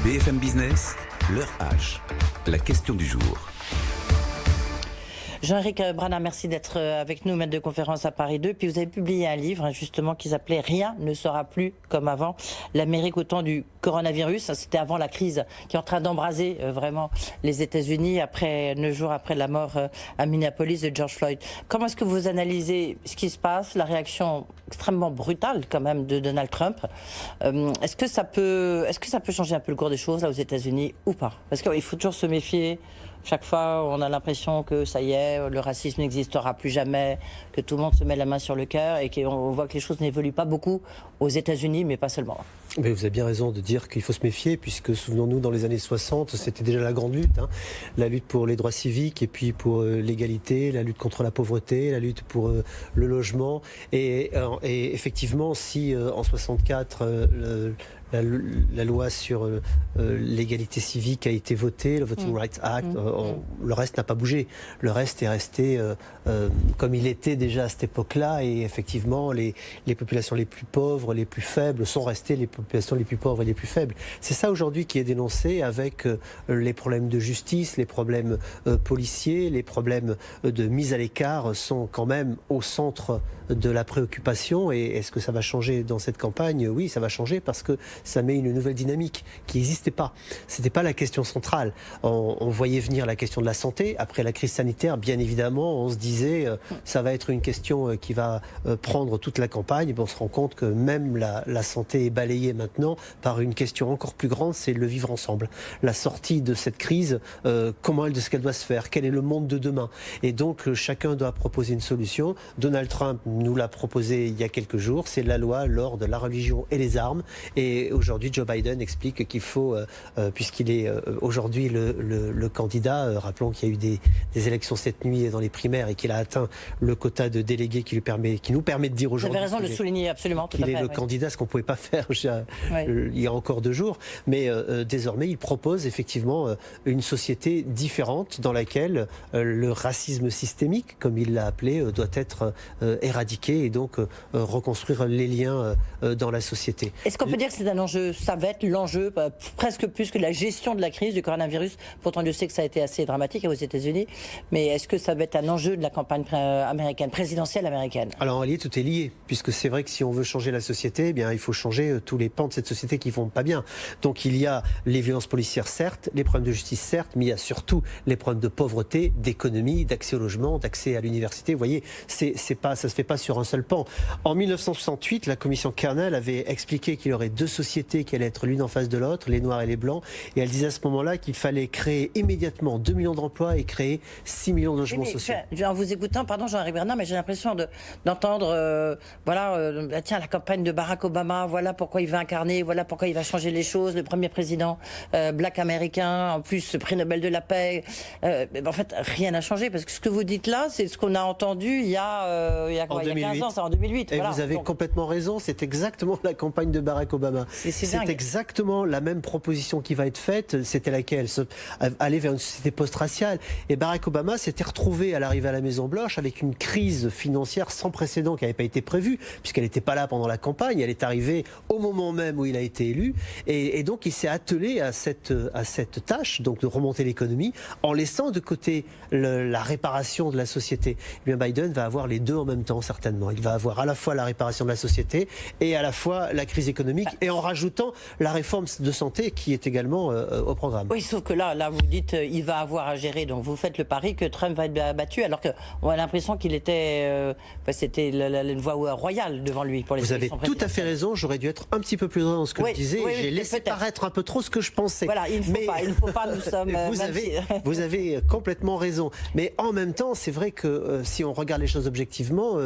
BFM Business, l'heure H, la question du jour. Jean-Éric Brana, merci d'être avec nous, maître de conférence à Paris 2. Puis vous avez publié un livre justement qui s'appelait « Rien ne sera plus comme avant, l'Amérique au temps du coronavirus ». C'était avant la crise qui est en train d'embraser vraiment les États-Unis, 9 jours après la mort à Minneapolis de George Floyd. Comment est-ce que vous analysez ce qui se passe, la réaction extrêmement brutale quand même de Donald Trump? Est-ce que ça peut changer un peu le cours des choses là aux États-Unis ou pas? Parce qu'il faut toujours se méfier. Chaque fois, on a l'impression que ça y est, le racisme n'existera plus jamais, que tout le monde se met la main sur le cœur et qu'on voit que les choses n'évoluent pas beaucoup aux États-Unis, mais pas seulement. Mais vous avez bien raison de dire qu'il faut se méfier, puisque souvenons-nous, dans les années 60, c'était déjà la grande lutte, la lutte pour les droits civiques et puis pour l'égalité, la lutte contre la pauvreté, la lutte pour le logement. Et effectivement, si en 64, la loi sur l'égalité civique a été votée, le Voting Rights Act, le reste n'a pas bougé. Le reste est resté comme il était déjà à cette époque-là, et effectivement, les populations les plus pauvres, les plus faibles, sont restées les populations les plus pauvres et les plus faibles. C'est ça aujourd'hui qui est dénoncé, avec les problèmes de justice, les problèmes policiers, les problèmes de mise à l'écart sont quand même au centre de la préoccupation. Et est-ce que ça va changer dans cette campagne? Oui, ça va changer, parce que ça met une nouvelle dynamique qui n'existait pas. C'était pas la question centrale. On voyait venir la question de la santé. Après la crise sanitaire, bien évidemment, on se disait ça va être une question qui va prendre toute la campagne. Et on se rend compte que même la santé est balayée maintenant par une question encore plus grande, c'est le vivre ensemble. La sortie de cette crise, comment est-ce qu'elle doit se faire? Quel est le monde de demain? Et donc chacun doit proposer une solution. Donald Trump nous l'a proposé il y a quelques jours, c'est la loi lors de la religion et les armes. Et aujourd'hui, Joe Biden explique qu'il faut, puisqu'il est aujourd'hui le candidat, rappelons qu'il y a eu des élections cette nuit dans les primaires et qu'il a atteint le quota de délégués qui nous permet de dire aujourd'hui. Vous avez raison de le souligner, absolument. Qu'il est le candidat, ce qu'on ne pouvait pas faire il y a encore 2 jours. Mais désormais, il propose effectivement une société différente dans laquelle le racisme systémique, comme il l'a appelé, doit être éradiqué, et donc reconstruire les liens dans la société. Est-ce qu'on peut dire que c'est un enjeu, ça va être l'enjeu, presque plus que la gestion de la crise du coronavirus? Pourtant, je sais que ça a été assez dramatique aux États-Unis, mais est-ce que ça va être un enjeu de la campagne américaine, présidentielle américaine? Alors, en lié, tout est lié, puisque c'est vrai que si on veut changer la société, eh bien, il faut changer tous les pans de cette société qui ne vont pas bien. Donc, il y a les violences policières, certes, les problèmes de justice, certes, mais il y a surtout les problèmes de pauvreté, d'économie, d'accès au logement, d'accès à l'université. Vous voyez, ça ne se fait pas sur un seul pan. En 1968, la commission Kernel avait expliqué qu'il y aurait 2 sociétés qui allaient être l'une en face de l'autre, les Noirs et les Blancs, et elle disait à ce moment-là qu'il fallait créer immédiatement 2 millions d'emplois et créer 6 millions de logements sociaux. En vous écoutant, pardon Jean-Éric Bernard, mais j'ai l'impression d'entendre, tiens, la campagne de Barack Obama, voilà pourquoi il va incarner, voilà pourquoi il va changer les choses, le premier président black américain, en plus prix Nobel de la paix. En fait, rien n'a changé, parce que ce que vous dites là, c'est ce qu'on a entendu il y a 15 ans, c'est en 2008. Et vous avez complètement raison, c'est exactement la campagne de Barack Obama. C'est exactement la même proposition qui va être faite. C'était laquelle? Aller vers une société post-raciale. Et Barack Obama s'était retrouvé à l'arrivée à la Maison-Blanche avec une crise financière sans précédent qui n'avait pas été prévue, puisqu'elle n'était pas là pendant la campagne. Elle est arrivée au moment même où il a été élu. Et donc il s'est attelé à cette tâche, donc de remonter l'économie, en laissant de côté la réparation de la société. Eh bien, Biden va avoir les deux en même temps, certainement. Il va avoir à la fois la réparation de la société et à la fois la crise économique, et en rajoutant la réforme de santé qui est également au programme. Oui, sauf que là vous dites il va avoir à gérer, donc vous faites le pari que Trump va être battu, alors qu'on a l'impression qu'il était, c'était une voie royale devant lui pour les élections présidentielles. Vous avez tout à fait raison, j'aurais dû être un petit peu plus loin dans ce que je disais, j'ai laissé paraître un peu trop ce que je pensais. Voilà, il ne faut pas, nous sommes... Vous avez complètement raison, mais en même temps, c'est vrai que si on regarde les choses objectivement,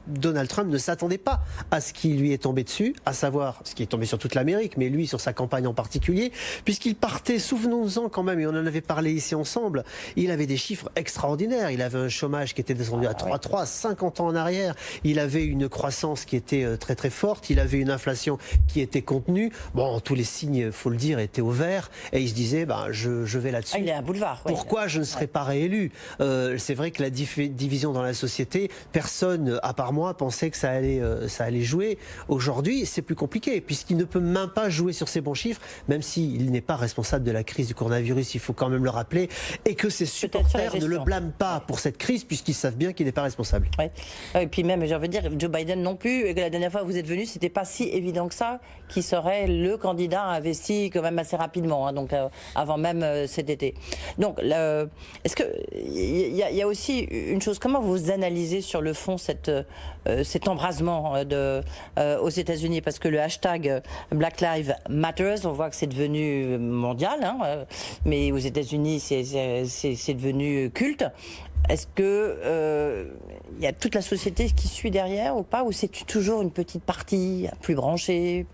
Donald Trump ne s'attendait pas à ce qui lui est tombé dessus, à savoir ce qui est tombé sur toute l'Amérique, mais lui sur sa campagne en particulier, puisqu'il partait, souvenons-nous-en quand même, et on en avait parlé ici ensemble, il avait des chiffres extraordinaires. Il avait un chômage qui était descendu à 3,3, 50 ans en arrière. Il avait une croissance qui était très très forte. Il avait une inflation qui était contenue. Bon, tous les signes, il faut le dire, étaient au vert. Et il se disait, je vais là-dessus. Il est un boulevard. Pourquoi je ne serai pas réélu? C'est vrai que la division dans la société, personne, à part moi, pensait que ça allait jouer. Aujourd'hui, c'est plus compliqué, puisque puisqu'il ne peut même pas jouer sur ces bons chiffres, même s'il n'est pas responsable de la crise du coronavirus, il faut quand même le rappeler, et que ses supporters ne le blâment pas pour cette crise, puisqu'ils savent bien qu'il n'est pas responsable. Ouais. Et puis même, j'ai envie de dire, Joe Biden non plus, et que la dernière fois que vous êtes venu, c'était pas si évident que ça, qui serait le candidat investi quand même assez rapidement, hein, donc avant même cet été. Donc, est-ce que il y a aussi une chose, comment vous analysez sur le fond cet embrasement aux États-Unis, parce que le hashtag Black Lives Matter, on voit que c'est devenu mondial, hein, mais aux États-Unis c'est devenu culte. Est-ce que il y a toute la société qui suit derrière ou pas, ou c'est toujours une petite partie plus branchée,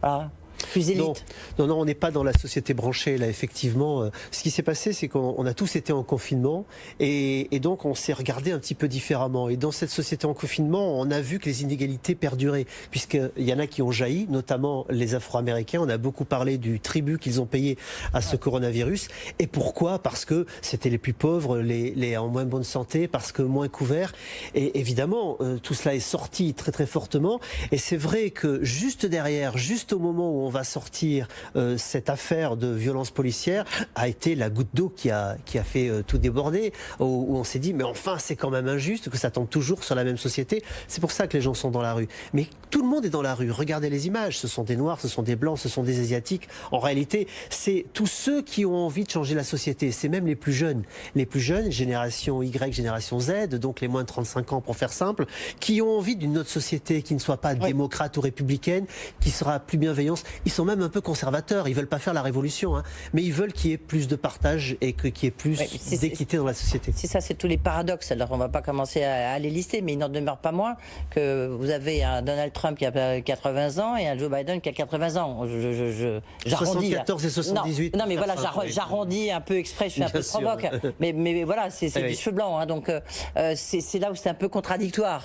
voilà, plus élite? Non, on n'est pas dans la société branchée là, effectivement. Ce qui s'est passé, c'est qu'on a tous été en confinement et donc on s'est regardé un petit peu différemment. Et dans cette société en confinement, on a vu que les inégalités perduraient, puisqu'il y en a qui ont jailli, notamment les Afro-Américains. On a beaucoup parlé du tribut qu'ils ont payé à ce coronavirus. Et pourquoi? Parce que c'était les plus pauvres, les en moins bonne santé, parce que moins couverts. Et évidemment, tout cela est sorti très très fortement. Et c'est vrai que juste derrière, juste au moment où on va sortir cette affaire de violence policière, a été la goutte d'eau qui a fait tout déborder, où on s'est dit mais enfin c'est quand même injuste que ça tombe toujours sur la même société. C'est pour ça que les gens sont dans la rue. Mais tout le monde est dans la rue. Regardez les images, ce sont des Noirs, ce sont des Blancs, ce sont des Asiatiques. En réalité, c'est tous ceux qui ont envie de changer la société. C'est même les plus jeunes. Les plus jeunes, génération Y, génération Z, donc les moins de 35 ans pour faire simple, qui ont envie d'une autre société qui ne soit pas démocrate ou républicaine, qui sera plus bienveillante. Ils sont même un peu conservateurs, ils veulent pas faire la révolution, hein, mais ils veulent qu'il y ait plus de partage et qu'il y ait plus d'équité dans la société. C'est ça, c'est tous les paradoxes. Alors on va pas commencer à les lister, mais il n'en demeure pas moins que vous avez un Donald Trump qui a 80 ans et un Joe Biden qui a 80 ans. J'arrondis. 74 et 78. Non mais voilà, j'arrondis un peu exprès, je fais un peu de provoque. Mais voilà, c'est du cheveu blanc, hein, donc c'est là où c'est un peu contradictoire.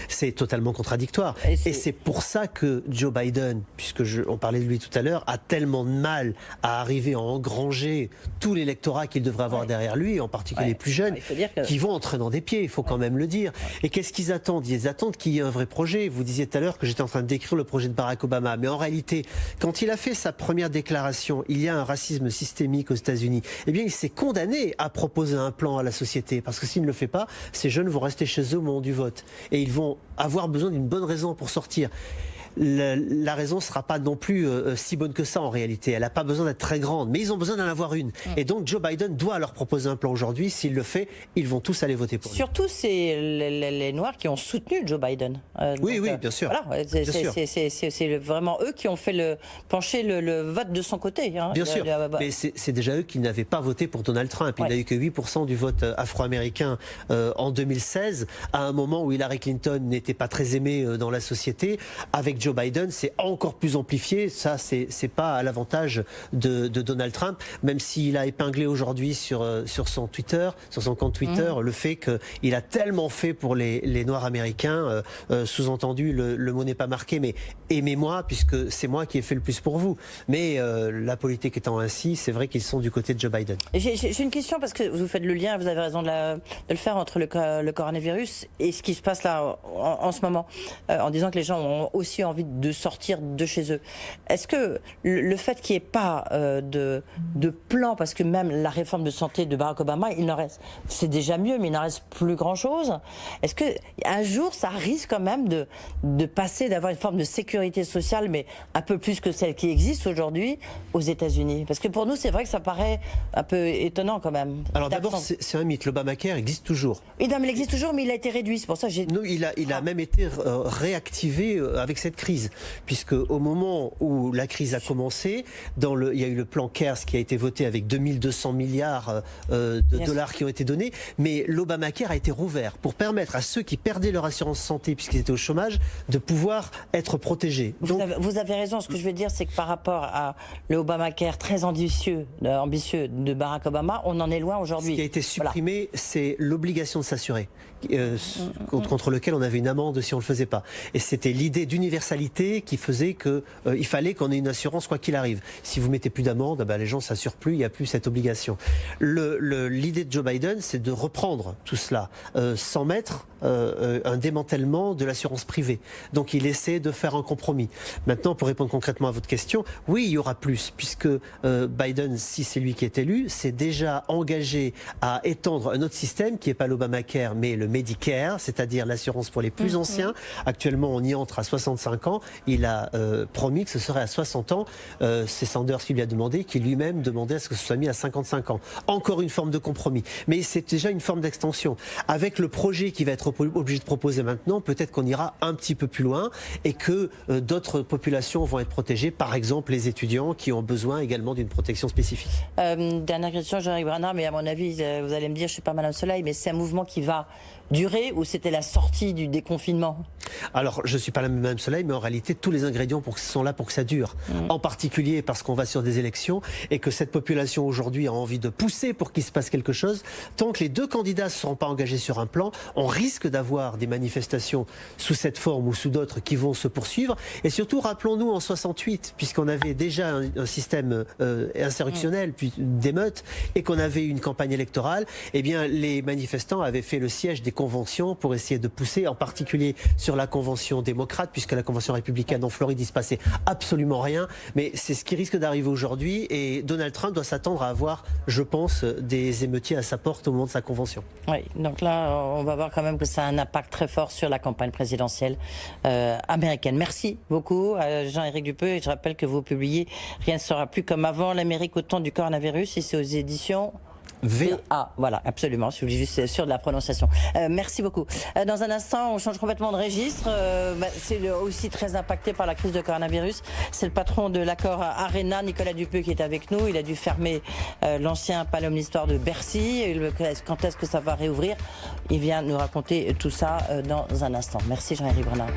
C'est totalement contradictoire. Et c'est pour ça que Joe Biden, puisque on parlait de lui tout à l'heure, a tellement de mal à arriver à engranger tout l'électorat qu'il devrait avoir derrière lui, en particulier les plus jeunes, qui vont entrer dans des pieds, il faut quand même le dire. Et qu'est-ce qu'ils attendent? Ils attendent qu'il y ait un vrai projet. Vous disiez tout à l'heure que j'étais en train de décrire le projet de Barack Obama. Mais en réalité, quand il a fait sa première déclaration, il y a un racisme systémique aux États-Unis, eh bien il s'est condamné à proposer un plan à la société. Parce que s'il ne le fait pas, ces jeunes vont rester chez eux au moment du vote. Et ils vont avoir besoin d'une bonne raison pour sortir. La raison ne sera pas non plus si bonne que ça en réalité. Elle n'a pas besoin d'être très grande, mais ils ont besoin d'en avoir une. Et donc Joe Biden doit leur proposer un plan aujourd'hui. S'il le fait, ils vont tous aller voter pour lui. Surtout, c'est les Noirs qui ont soutenu Joe Biden. Oui, bien sûr. Voilà, c'est vraiment eux qui ont fait pencher le vote de son côté. Hein. Bien sûr, mais c'est déjà eux qui n'avaient pas voté pour Donald Trump. Il n'a eu que 8% du vote afro-américain en 2016, à un moment où Hillary Clinton n'était pas très aimée dans la société. Avec Joe Biden, c'est encore plus amplifié. Ça, c'est pas à l'avantage de Donald Trump, même s'il a épinglé aujourd'hui sur son Twitter, sur son compte Twitter, le fait qu'il a tellement fait pour les Noirs américains. Sous-entendu, le mot n'est pas marqué, mais aimez-moi puisque c'est moi qui ai fait le plus pour vous. Mais la politique étant ainsi, c'est vrai qu'ils sont du côté de Joe Biden. J'ai une question parce que vous faites le lien, vous avez raison de le faire entre le coronavirus et ce qui se passe là en ce moment, en disant que les gens ont aussi envie de sortir de chez eux. Est-ce que le fait qu'il n'y ait pas de plan, parce que même la réforme de santé de Barack Obama, il en reste, c'est déjà mieux, mais il n'en reste plus grand-chose. Est-ce que un jour, ça risque quand même de passer, d'avoir une forme de sécurité sociale, mais un peu plus que celle qui existe aujourd'hui aux États-Unis? Parce que pour nous, c'est vrai que ça paraît un peu étonnant quand même. Alors d'abord, c'est un mythe. L'Obamacare existe toujours. Oui, non, mais il existe toujours, mais il a été réduit. C'est pour ça que j'ai... Non, il a même été réactivé avec cette crise, puisque au moment où la crise a commencé, il y a eu le plan CARES qui a été voté avec 2200 milliards de dollars qui ont été donnés, mais l'Obamacare a été rouvert pour permettre à ceux qui perdaient leur assurance santé puisqu'ils étaient au chômage de pouvoir être protégés. Donc, vous avez raison, ce que je veux dire, c'est que par rapport à le Obamacare très ambitieux de Barack Obama, on en est loin aujourd'hui. Ce qui a été supprimé, c'est l'obligation de s'assurer, contre lequel on avait une amende si on ne le faisait pas. Et c'était l'idée d'universalité universalité qui faisait que il fallait qu'on ait une assurance quoi qu'il arrive. Si vous mettez plus d'amende, les gens s'assurent plus, il n'y a plus cette obligation. L'idée de Joe Biden, c'est de reprendre tout cela sans mettre un démantèlement de l'assurance privée. Donc il essaie de faire un compromis. Maintenant, pour répondre concrètement à votre question, oui, il y aura plus, puisque Biden, si c'est lui qui est élu, s'est déjà engagé à étendre un autre système qui n'est pas l'Obamacare, mais le Medicare, c'est-à-dire l'assurance pour les plus anciens. Actuellement, on y entre à 65 ans. Il a promis que ce serait à 60 ans. C'est Sanders qui lui a demandé, qui lui-même demandait à ce que ce soit mis à 55 ans. Encore une forme de compromis. Mais c'est déjà une forme d'extension. Avec le projet qui va être obligé de proposer maintenant, peut-être qu'on ira un petit peu plus loin et que d'autres populations vont être protégées, par exemple les étudiants qui ont besoin également d'une protection spécifique. Dernière question, Jean-Éric Bernard, mais à mon avis, vous allez me dire, je ne suis pas Madame Soleil, mais c'est un mouvement qui va durer ou c'était la sortie du déconfinement? Alors, je ne suis pas la même Soleil, mais en réalité, tous les ingrédients sont là pour que ça dure. En particulier parce qu'on va sur des élections et que cette population aujourd'hui a envie de pousser pour qu'il se passe quelque chose. Tant que les deux candidats ne seront pas engagés sur un plan, on risque d'avoir des manifestations sous cette forme ou sous d'autres qui vont se poursuivre. Et surtout, rappelons-nous en 68, puisqu'on avait déjà un système insurrectionnel, puis d'émeutes, et qu'on avait une campagne électorale, eh bien, les manifestants avaient fait le siège des conventions pour essayer de pousser, en particulier sur la convention démocrate, puisque la convention républicaine en Floride, il ne se passait absolument rien. Mais c'est ce qui risque d'arriver aujourd'hui et Donald Trump doit s'attendre à avoir, je pense, des émeutiers à sa porte au moment de sa convention. Oui, donc là, on va voir quand même que ça a un impact très fort sur la campagne présidentielle américaine. Merci beaucoup à Jean-Éric Dupeux et je rappelle que vous publiez Rien ne sera plus comme avant, l'Amérique au temps du coronavirus et c'est aux éditions... VA, voilà, absolument, je suis juste sûr de la prononciation. Merci beaucoup. Dans un instant, on change complètement de registre. C'est aussi très impacté par la crise de coronavirus. C'est le patron de l'accord Arena, Nicolas Dupeux, qui est avec nous. Il a dû fermer l'ancien palais omnisports de Bercy. Quand est-ce que ça va réouvrir? Il vient nous raconter tout ça dans un instant. Merci Jean-Éric Bernard.